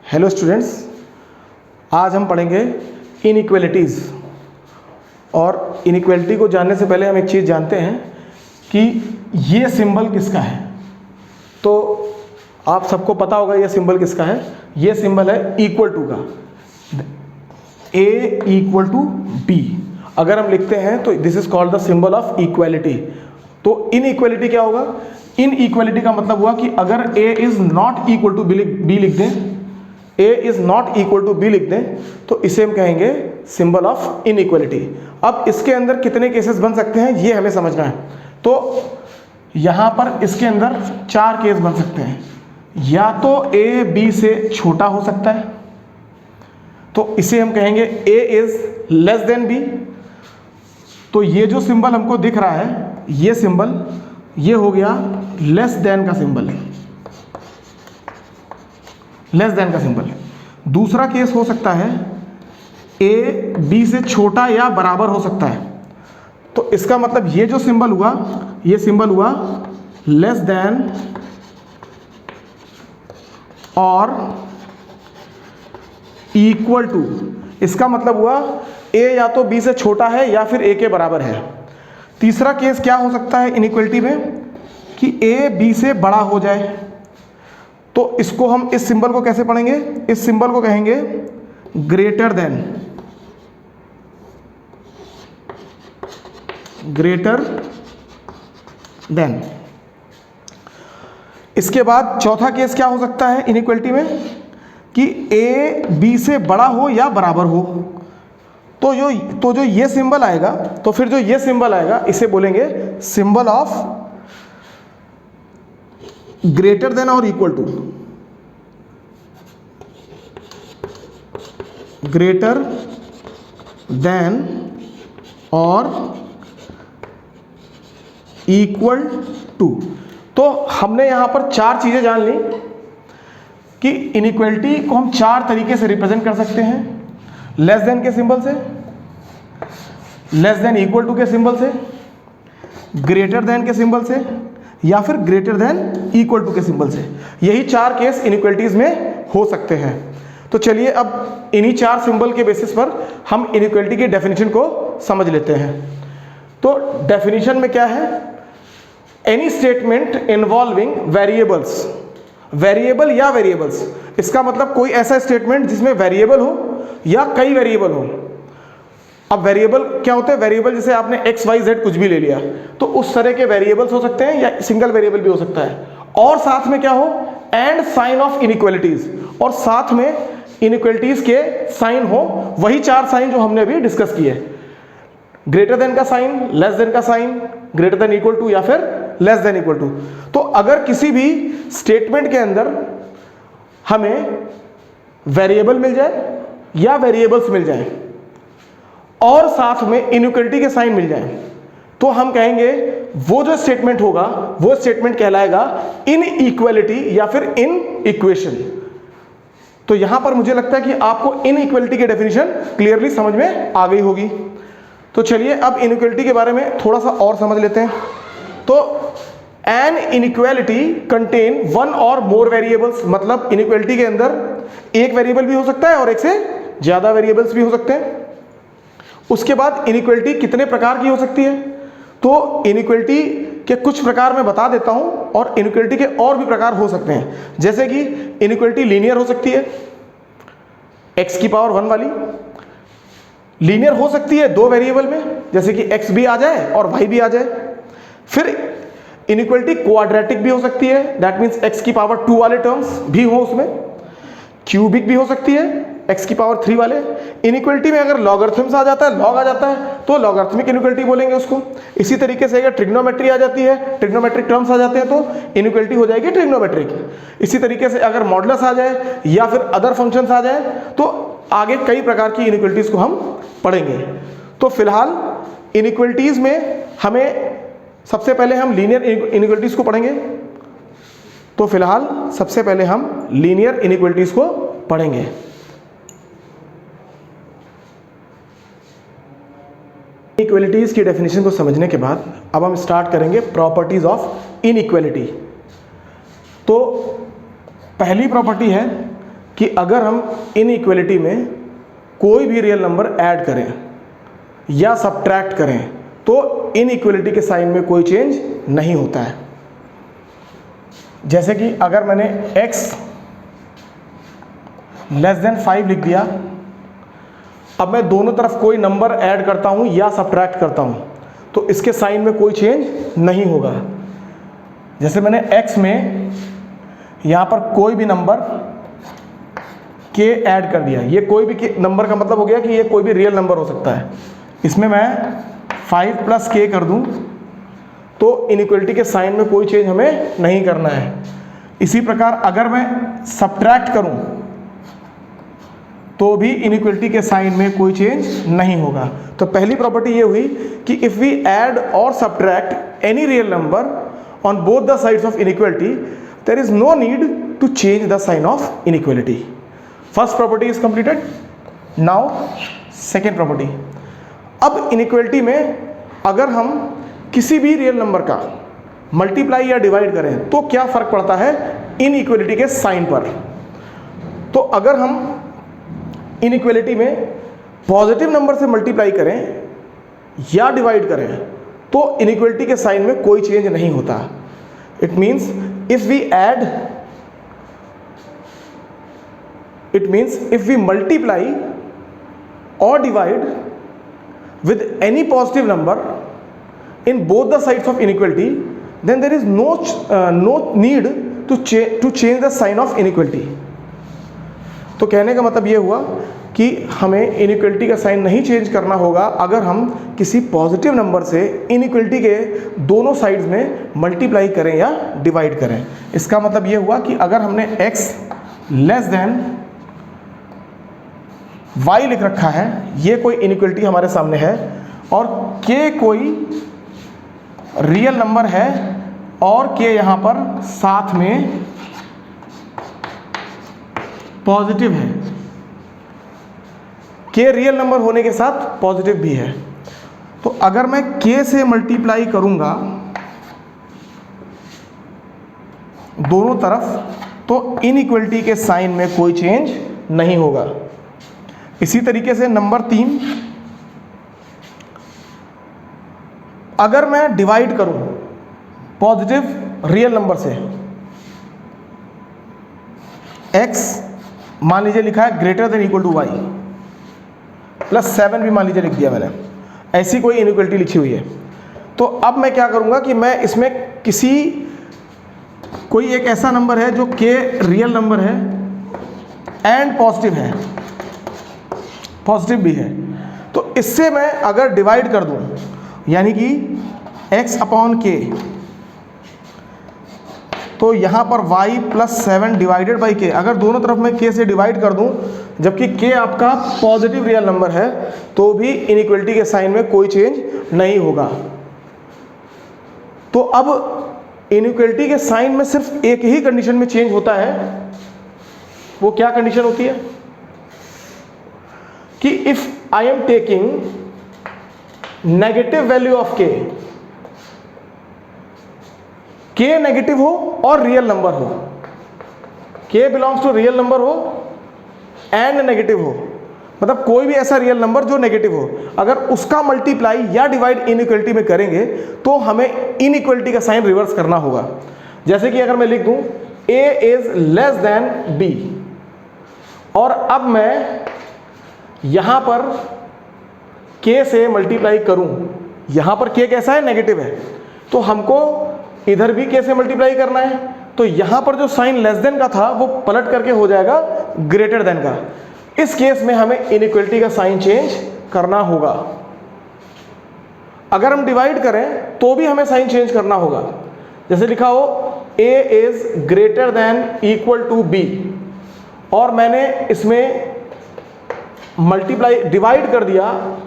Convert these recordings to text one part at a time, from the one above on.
Hello students, आज हम पढ़ेंगे इनइक्वालिटीज़। और इनइक्वालिटी को जानने से पहले हम एक चीज़ जानते हैं कि ये सिंबल किसका है। तो आप सबको पता होगा ये सिंबल किसका है। ये सिंबल है इक्वल टू का, A इक्वल टू B। अगर हम लिखते हैं तो this is called the symbol of equality. तो इनइक्वालिटी क्या होगा? इनइक्वालिटी का मतलब हुआ कि अगर A is not equal to B लिख दें, A is not equal to B लिख दें, तो इसे हम कहेंगे सिंबल ऑफ इनइक्वालिटी। अब इसके अंदर कितने केसेस बन सकते हैं ये हमें समझना है। तो यहाँ पर इसके अंदर 4 केस बन सकते हैं। या तो A B से छोटा हो सकता है, तो इसे हम कहेंगे A is less than B। तो ये जो सिंबल हमको दिख रहा है, ये सिंबल ये हो गया लेस देन का सिंबल है, लेस देन का सिंबल है। दूसरा केस हो सकता है A B से छोटा या बराबर हो सकता है। तो इसका मतलब ये जो सिंबल हुआ, ये सिंबल हुआ लेस देन और इक्वल टू। इसका मतलब हुआ A या तो B से छोटा है या फिर A के बराबर है। तीसरा केस क्या हो सकता है इनइक्वालिटी में कि A B से बड़ा हो जाए। तो इसको हम इस सिंबल को कैसे पढ़ेंगे? इस सिंबल को कहेंगे ग्रेटर देन, ग्रेटर देन। इसके बाद चौथा केस क्या हो सकता है इनइक्वालिटी में कि A B से बड़ा हो या बराबर हो। तो जो ये सिंबल आएगा, तो फिर जो ये सिंबल आएगा इसे बोलेंगे सिंबल ऑफ ग्रेटर देन और इक्वल टू, ग्रेटर देन और इक्वल टू। तो हमने यहां पर 4 चीजें जान ली कि इनइक्वालिटी को हम 4 तरीके से रिप्रेजेंट कर सकते हैं। लेस देन के सिंबल से, लेस देन इक्वल टू के सिंबल से, ग्रेटर देन के सिंबल से, या फिर ग्रेटर देन इक्वल टू के सिंबल से। यही 4 केस इनइक्वालिटीज में हो सकते हैं। तो चलिए अब इन्हीं 4 सिंबल के बेसिस पर हम इनइक्वालिटी की डेफिनेशन को समझ लेते हैं। तो डेफिनेशन में क्या है? Any statement involving variables, variable या वेरिएबल्स। इसका मतलब कोई ऐसा स्टेटमेंट जिसमें वेरिएबल हो या कई वेरिएबल हो। अब वेरिएबल क्या होते हैं? वेरिएबल जैसे आपने x y z कुछ भी ले लिया, तो उस तरह के वेरिएबल्स हो सकते हैं या सिंगल वेरिएबल भी हो सकता है। और साथ में क्या हो? एंड साइन ऑफ इनइक्वालिटीज, और साथ में इनइक्वालिटीज के साइन हो, वही 4 साइन जो हमने अभी डिस्कस किए। ग्रेटर देन का साइन, लेस देन का sign, greater than equal to या फिर लेस देन इक्वल टू। तो अगर किसी भी स्टेटमेंट के अंदर हमें वेरिएबल मिल जाए या वेरिएबल्स मिल जाए और साथ में इनइक्वालिटी के साइन मिल जाए, तो हम कहेंगे वो जो स्टेटमेंट होगा वो स्टेटमेंट कहलाएगा इनइक्वालिटी या फिर इन इक्वेशन। तो यहां पर मुझे लगता है कि आपको इनइक्वालिटी की डेफिनेशन क्लियरली समझ में आ गई होगी। तो चलिए अब इनइक्वालिटी के बारे में थोड़ा सा और समझ लेते हैं। तो एन इनइक्वालिटी कंटेन 1 और मोर वेरिएबल्स, मतलब इनइक्वालिटी के अंदर एक वेरिएबल भी हो सकता है और एक से ज्यादा वेरिएबल्स भी हो सकते हैं। उसके बाद इनइक्वालिटी कितने प्रकार की हो सकती है? तो इनइक्वालिटी के कुछ प्रकार मैं बता देता हूं, और इनइक्वालिटी के और भी प्रकार हो सकते हैं। जैसे कि इनइक्वालिटी लीनियर हो सकती है, x की पावर 1 वाली। लीनियर हो सकती है 2 वेरिएबल में, जैसे कि x भी आ जाए और y भी आ जाए। फिर इनइक्वालिटी क्वाड्रेटिक भी हो सकती है, दैट मीन्स x की पावर 2 वाले टर्म्स भी हो उसमें। क्यूबिक भी हो सकती है, x की पावर 3 वाले। इनइक्वालिटी में अगर लॉगरिथम्स आ जाता है, लॉग आ जाता है, तो लॉगरिथमिक इनइक्वालिटी बोलेंगे उसको। इसी तरीके से अगर ट्रिग्नोमेट्री आ जाती है, ट्रिग्नोमेट्रिक टर्म्स आ जाते हैं, तो इनइक्वालिटी हो जाएगी ट्रिग्नोमेट्रिक। इसी तरीके से अगर मॉडुलस आ जाए या फिर अदर फंक्शंस आ जाए, तो आगे कई प्रकार की इनइक्वालिटीज को हम पढ़ेंगे। तो फिलहाल इनइक्वालिटीज में हमें सबसे पहले हम लीनियर इनइक्वालिटीज को पढ़ेंगे। तो फिलहाल सबसे पहले हम लीनियर इनइक्वालिटीज को पढ़ेंगे। इनइक्वालिटीज की डेफिनेशन को समझने के बाद अब हम स्टार्ट करेंगे प्रॉपर्टीज ऑफ इनइक्वालिटी। तो पहली प्रॉपर्टी है कि अगर हम इनइक्वलिटी में कोई भी रियल नंबर ऐड करें या सब्ट्रैक्ट करें तो इनइक्वलिटी के साइन में कोई चेंज नहीं होता है। जैसे कि अगर मैंने x < 5 लिख दिया, अब मैं दोनों तरफ कोई नंबर ऐड करता हूं या सब्ट्रैक्ट करता हूं तो इसके साइन में कोई चेंज नहीं होगा। जैसे मैंने x में यहां पर कोई भी नंबर k ऐड कर दिया, ये कोई भी नंबर का मतलब हो गया कि ये कोई भी रियल नंबर हो सकता है। इसमें मैं 5 + k कर दूं तो इनइक्वलिटी के साइन में कोई चेंज हमें नहीं करना है। इसी प्रकार अगर मैं सब्ट्रैक्ट करूं तो भी इनइक्वलिटी के साइन में कोई चेंज नहीं होगा। तो पहली प्रॉपर्टी ये हुई कि इफ वी ऐड और subtract any real number on both the sides of inequality there is no need to change the sign of inequality. First property is completed. Now second property. अब inequality में अगर हम किसी भी real number का multiply या divide करें तो क्या फर्क पड़ता है इनइक्वलिटी के साइन पर। तो अगर हम इनइक्वलिटी में पॉजिटिव नंबर से मल्टीप्लाई करें या डिवाइड करें तो इनइक्वलिटी के साइन में कोई चेंज नहीं होता। It means if we multiply और divide with any positive number in both the sides of inequality, then there is no need to change the sign of inequality। तो कहने का मतलब ये हुआ कि हमें इनइक्वलिटी का साइन नहीं चेंज करना होगा अगर हम किसी पॉजिटिव नंबर से इनइक्वलिटी के दोनों साइड्स में मल्टीप्लाई करें या डिवाइड करें। इसका मतलब ये हुआ कि अगर हमने x < y लिख रखा है, ये कोई इनइक्वलिटी हमारे सामने है और k कोई रियल नंबर है और k यहां पर साथ में पॉजिटिव है, k रियल नंबर होने के साथ पॉजिटिव भी है। तो अगर मैं k से मल्टीप्लाई करूंगा दोनों तरफ तो इनइक्वलिटी के साइन में कोई चेंज नहीं होगा। इसी तरीके से नंबर 3, अगर मैं डिवाइड करूं पॉजिटिव रियल नंबर से, x मान लीजिए लिखा है > y +7 भी मान लीजिए लिख दिया मैंने, ऐसी कोई इनइक्वलिटी लिखी हुई है। तो अब मैं क्या करूंगा कि मैं इसमें कोई एक ऐसा नंबर है जो k रियल नंबर है एंड पॉजिटिव है, पॉजिटिव भी है, तो इससे मैं अगर डिवाइड कर दूं यानी कि x/k, तो यहां पर y +7 डिवाइडेड बाई k, अगर दोनों तरफ मैं k से डिवाइड कर दूं जबकि k आपका पॉजिटिव रियल नंबर है तो भी इनइक्वलिटी के साइन में कोई चेंज नहीं होगा। तो अब इनइक्वलिटी के साइन में सिर्फ एक ही कंडीशन में चेंज होता है, वो क्या कंडीशन होती है कि if I am taking negative value of k negative हो और रियल नंबर हो, k belongs to real number हो एंड नेगेटिव हो, मतलब कोई भी ऐसा रियल नंबर जो नेगेटिव हो, अगर उसका मल्टीप्लाई या डिवाइड इनइक्वलिटी में करेंगे तो हमें इनइक्वलिटी का साइन रिवर्स करना होगा। जैसे कि अगर मैं लिख दूं a is < b और अब मैं यहां पर k से मल्टीप्लाई करूं, यहां पर k कैसा है नेगेटिव है, तो हमको इधर भी k से मल्टीप्लाई करना है, तो यहां पर जो साइन लेस देन का था वो पलट करके हो जाएगा ग्रेटर देन का। इस केस में हमें इनइक्वलिटी का साइन चेंज करना होगा। अगर हम डिवाइड करें तो भी हमें साइन चेंज करना होगा। जैसे लिखा हो a is > b और मैंने इसमें मल्टीप्लाई डिवाइड कर दिया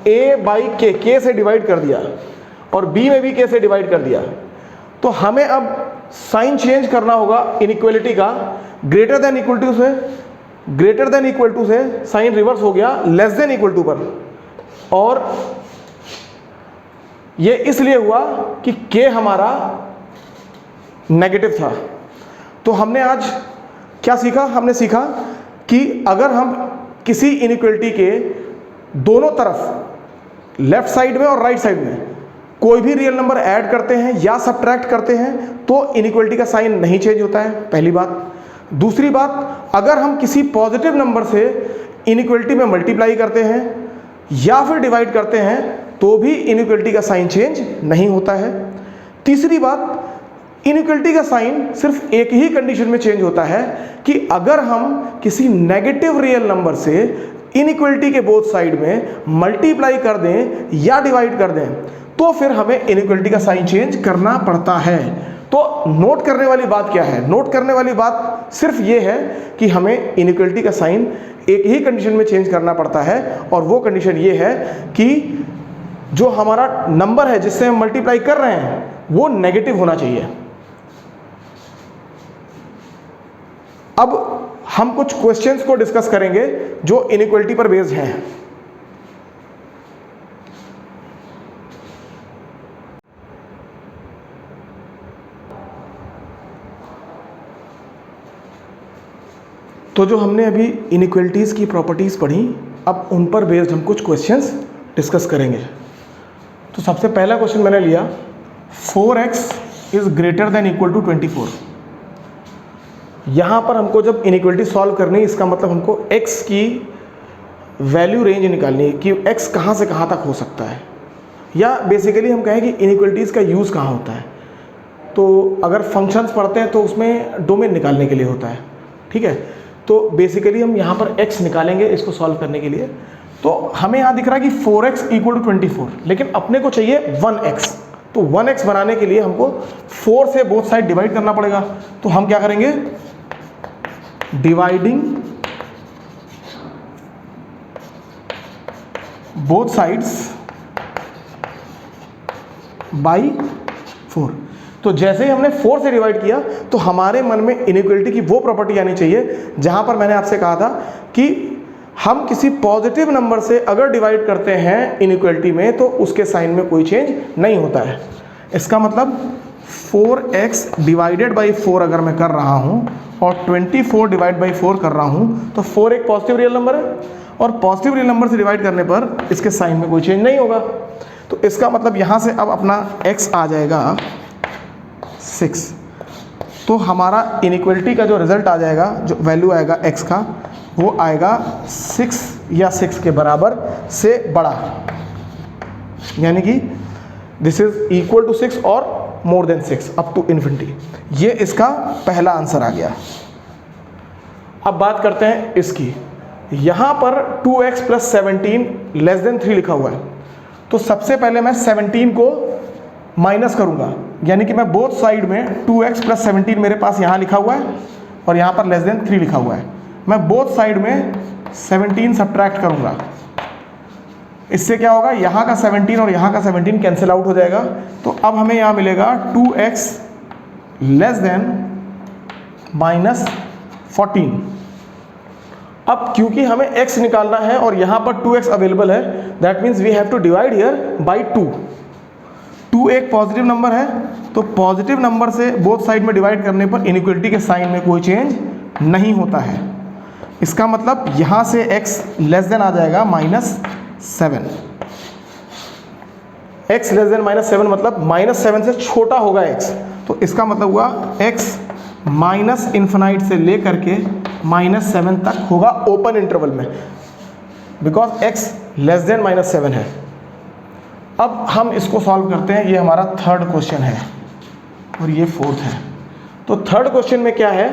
a/k से डिवाइड कर दिया और b में भी k से डिवाइड कर दिया, तो हमें अब साइन चेंज करना होगा इनइक्वलिटी का। ग्रेटर देन इक्वल टू से साइन रिवर्स हो गया लेस देन इक्वल टू पर, और ये इसलिए हुआ कि k हमारा नेगेटिव था। तो हमने आज क्या सीखा? हमने सीखा कि अगर हम किसी इनइक्वलिटी के दोनों तरफ लेफ्ट साइड में और राइट साइड में कोई भी रियल नंबर ऐड करते हैं या सब्ट्रैक्ट करते हैं तो इनइक्वलिटी का साइन नहीं चेंज होता है, पहली बात। दूसरी बात, अगर हम किसी पॉजिटिव नंबर से इनइक्वलिटी में मल्टीप्लाई करते हैं या फिर डिवाइड करते हैं तो भी इनइक्वलिटी का साइन चेंज नहीं होता है। तीसरी बात, इनइक्वलिटी का साइन सिर्फ एक ही कंडीशन में चेंज होता है कि अगर हम किसी नेगेटिव रियल नंबर से इनइक्वलिटी के बोथ साइड में मल्टीप्लाई कर दें या डिवाइड कर दें तो फिर हमें इनइक्वलिटी का साइन चेंज करना पड़ता है। तो नोट करने वाली बात क्या है? नोट करने वाली बात सिर्फ ये है कि हमें इनइक्वलिटी का साइन एक ही कंडीशन में चेंज करना पड़ता है, और वो कंडीशन ये है कि जो हमारा नंबर है जिससे हम मल्टीप्लाई कर रहे हैं वो नेगेटिव होना चाहिए। अब हम कुछ क्वेश्चंस को डिस्कस करेंगे जो इनइक्वलिटी पर बेस्ड हैं। तो जो हमने अभी इनइक्वलिटीज़ की प्रॉपर्टीज़ पढ़ी, अब उन पर बेस्ड हम कुछ क्वेश्चंस डिस्कस करेंगे। तो सबसे पहला क्वेश्चन मैंने लिया 4x is greater than equal to 24। यहाँ पर हमको जब इनइक्वलिटी सॉल्व करनी है, इसका मतलब हमको x की वैल्यू रेंज निकालनी है कि x कहाँ से कहाँ तक हो सकता है, या बेसिकली हम कहें कि इनइक्वलिटीज़ का यूज़ कहाँ होता है। तो अगर फंक्शंस पढ़ते हैं तो उसमें डोमेन निकालने के लिए होता है, ठीक है। तो बेसिकली हम यहाँ पर x निकालेंगे इसको सॉल्व करने के लिए। तो हमें यहाँ दिख रहा है कि 4x इक्वल टू 24, लेकिन अपने को चाहिए 1x। तो 1x बनाने के लिए हमको 4 से बोथ साइड डिवाइड करना पड़ेगा। तो हम क्या करेंगे, डिवाइडिंग बोथ साइड्स बाई 4। तो जैसे ही हमने 4 से डिवाइड किया तो हमारे मन में इनइक्वलिटी की वो प्रॉपर्टी आनी चाहिए जहां पर मैंने आपसे कहा था कि हम किसी पॉजिटिव नंबर से अगर डिवाइड करते हैं इनइक्वलिटी में तो उसके साइन में कोई चेंज नहीं होता है। इसका मतलब 4x डिवाइडेड बाई 4 अगर मैं कर रहा हूं और 24 डिवाइड बाई 4 कर रहा हूं तो 4 एक पॉजिटिव रियल नंबर है, और पॉजिटिव रियल नंबर से डिवाइड करने पर इसके साइन में कोई चेंज नहीं होगा। तो इसका मतलब यहाँ से अब अपना x आ जाएगा 6। तो हमारा इनइक्वलिटी का जो रिजल्ट आ जाएगा, जो वैल्यू आएगा x का, वो आएगा 6 या 6 के बराबर से बड़ा, यानी कि दिस इज इक्वल टू 6 और more than 6 up to infinity. ये इसका पहला आंसर आ गया। अब बात करते हैं इसकी। यहाँ पर 2x प्लस 17 लेस देन 3 लिखा हुआ है, तो सबसे पहले मैं 17 को माइनस करूँगा, यानी कि मैं बोथ साइड में 2x प्लस 17 मेरे पास यहाँ लिखा हुआ है और यहाँ पर लेस देन 3 लिखा हुआ है। मैं बोथ साइड में 17 सब्ट्रैक्ट करूँगा। इससे क्या होगा, यहाँ का 17 और यहाँ का 17 कैंसिल आउट हो जाएगा। तो अब हमें यहाँ मिलेगा 2x लेस देन माइनस 14। अब क्योंकि हमें x निकालना है और यहाँ पर 2x अवेलेबल है, that means we have to divide here by 2। 2 एक पॉजिटिव नंबर है, तो पॉजिटिव नंबर से बोथ साइड में डिवाइड करने पर इनइक्वलिटी के साइन में कोई चेंज नहीं होता है। इसका मतलब यहाँ से x लेस देन आ जाएगा -7। x लेस देन -7 मतलब -7 से छोटा होगा x। तो इसका मतलब हुआ x माइनस इन्फिनाइट से लेकर के -7 तक होगा ओपन इंटरवल में, बिकॉज x लेस देन -7 है। अब हम इसको सॉल्व करते हैं। ये हमारा थर्ड क्वेश्चन है और ये फोर्थ है। तो थर्ड क्वेश्चन में क्या है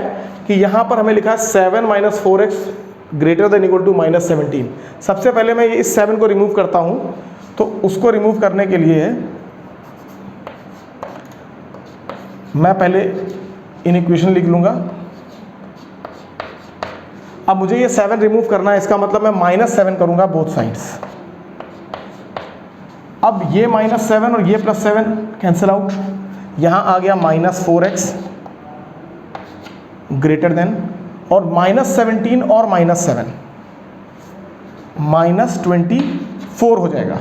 कि यहाँ पर हमें लिखा है 7 - 4x greater than equal to -17। सबसे पहले मैं इस 7 को रिमूव करता हूँ। तो उसको रिमूव करने के लिए मैं पहले इन इक्वेशन लिख लूँगा। अब मुझे ये 7 रिमूव करना है, इसका मतलब मैं -7 करूँगा बोथ साइड्स। अब ये -7 और ये +7 कैंसिल आउट, यहाँ आ गया -4x ग्रेटर देन, और -17 और -7 -24 हो जाएगा।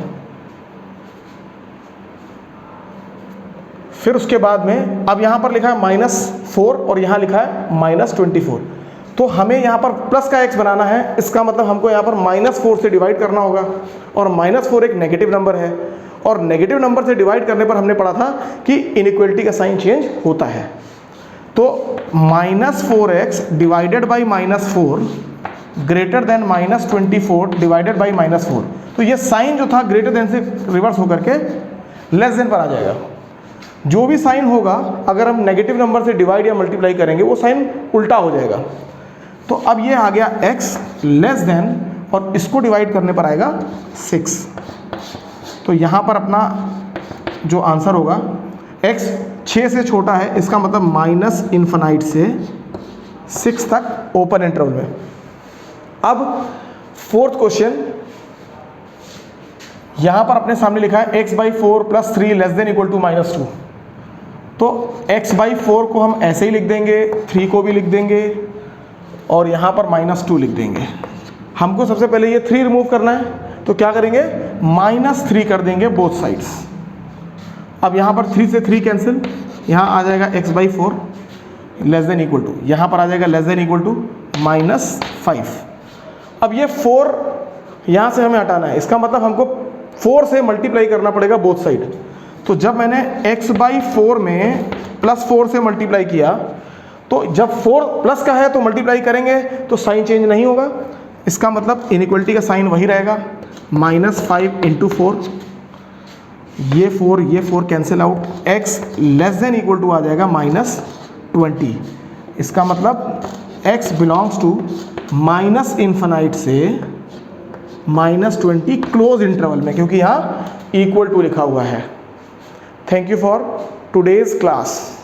फिर उसके बाद में अब यहाँ पर लिखा है -4 और यहाँ लिखा है -24। तो हमें यहाँ पर प्लस का x बनाना है, इसका मतलब हमको यहाँ पर -4 से डिवाइड करना होगा, और -4 एक नेगेटिव नंबर है, और नेगेटिव नंबर से डिवाइड करने पर हमने पढ़ा था कि इनइक्वलिटी का साइन चेंज होता है। तो -4x divided by -4 greater than -24 divided by -4, तो ये साइन जो था ग्रेटर देन से रिवर्स होकर के लेस देन पर आ जाएगा। जो भी साइन होगा अगर हम नेगेटिव नंबर से डिवाइड या मल्टीप्लाई करेंगे वो साइन उल्टा हो जाएगा। तो अब ये आ गया x लेस देन, और इसको डिवाइड करने पर आएगा 6। तो यहाँ पर अपना जो आंसर होगा x 6 से छोटा है, इसका मतलब -∞ से 6 तक ओपन इंटरवल में। अब फोर्थ क्वेश्चन यहाँ पर अपने सामने लिखा है x/4 + 3 less than equal to -2। तो x/4 को हम ऐसे ही लिख देंगे, 3 को भी लिख देंगे, और यहाँ पर -2 लिख देंगे। हमको सबसे पहले ये 3 रिमूव करना है, तो क्या करेंगे, -3 कर देंगे बोथ साइड्स। अब यहाँ पर 3 से 3 कैंसिल, यहाँ आ जाएगा x/4 less than equal to, यहाँ पर आ जाएगा लेस देन इक्वल टू -5। अब ये 4 यहाँ से हमें हटाना है, इसका मतलब हमको 4 से मल्टीप्लाई करना पड़ेगा बोथ साइड। तो जब मैंने x/4 में +4 से मल्टीप्लाई किया, तो जब 4 प्लस का है तो मल्टीप्लाई करेंगे तो साइन चेंज नहीं होगा, इसका मतलब इनइक्वलिटी का साइन वही रहेगा, -5 × 4, ये 4 cancel out, x less than equal to आ जाएगा -20। इसका मतलब x बिलोंग्स टू -∞ से -20 क्लोज इंटरवल में, क्योंकि यहाँ इक्वल टू लिखा हुआ है। Thank you for today's class.